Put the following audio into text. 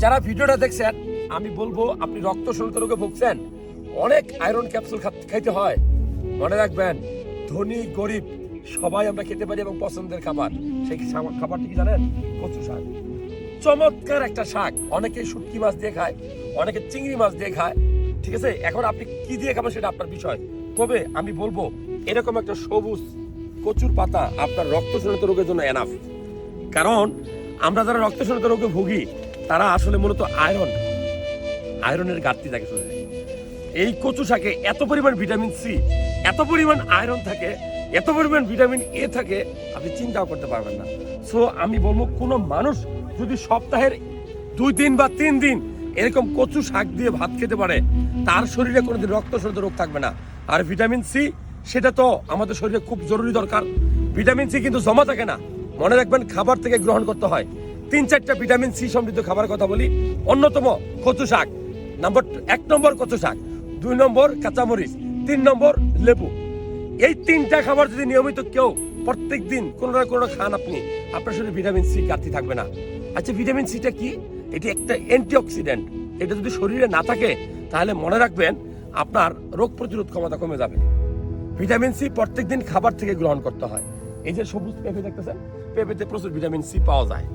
যারা ভিডিওটা দেখছেন আমি বলবো আপনি রক্ত শূন্যতা রোগে ভুগছেন, অনেক আয়রন ক্যাপসুল খাইতে হয়। মনে রাখবেন ধনী গরিব সবাই আমরা খেতে পারি এবং পছন্দের খাবার। সেই খাবারটি কি জানেন? কচু শাক। চমৎকার একটা শাক। অনেকে শুটকি মাছ দিয়ে খায়, অনেকে চিংড়ি মাছ দিয়ে খায়, ঠিক আছে। এখন আপনি কি দিয়ে খাবেন সেটা আপনার বিষয়। তবে আমি বলবো এরকম একটা সবুজ কচুর পাতা আপনার রক্ত শূন্যতা রোগের জন্য এনাফ। কারণ আমরা যারা রক্ত শূন্যতা রোগে ভুগি তারা আসলে মূলত আয়রনের ঘাটতি থাকে শরীরে। এই কচু শাকে এত পরিমাণ ভিটামিন সি, এত পরিমাণ আয়রন থাকে, এত পরিমাণ ভিটামিন এ থাকে, আপনি চিন্তাও করতে পারবেন না। সো আমি বলবো কোনো মানুষ যদি সপ্তাহের 2 দিন বা 3 দিন এরকম কচু শাক দিয়ে ভাত খেতে পারে, তার শরীরে কোনোদিন রক্ত শূন্যতা রোগ থাকবে না। আর ভিটামিন সি সেটা তো আমাদের শরীরে খুব জরুরি দরকার। ভিটামিন সি কিন্তু জমা থাকে না, মনে রাখবেন খাবার থেকে গ্রহণ করতে হয়। 3-4টা ভিটামিন সি সমৃদ্ধ খাবারের কথা বলি। অন্যতম কচু শাক, 1 নম্বর কচু শাক, 2 নম্বর কাঁচামরিচ, 3 নম্বর লেবু। এই 3টা খাবার যদি নিয়মিত কেউ প্রত্যেক দিন কোনো না কোনো খান আপনি, আপনার শরীরে ভিটামিন সি ঘাটতি থাকবে না। আচ্ছা ভিটামিন সিটা কি? এটি একটা অ্যান্টিঅক্সিডেন্ট। এটা যদি শরীরে না থাকে তাহলে মনে রাখবেন আপনার রোগ প্রতিরোধ ক্ষমতা কমে যাবে। ভিটামিন সি প্রত্যেক দিন খাবার থেকে গ্রহণ করতে হয়। এই যে সবুজ পেঁপে দেখতেছেন, পেঁপেতে প্রচুর ভিটামিন সি পাওয়া যায়।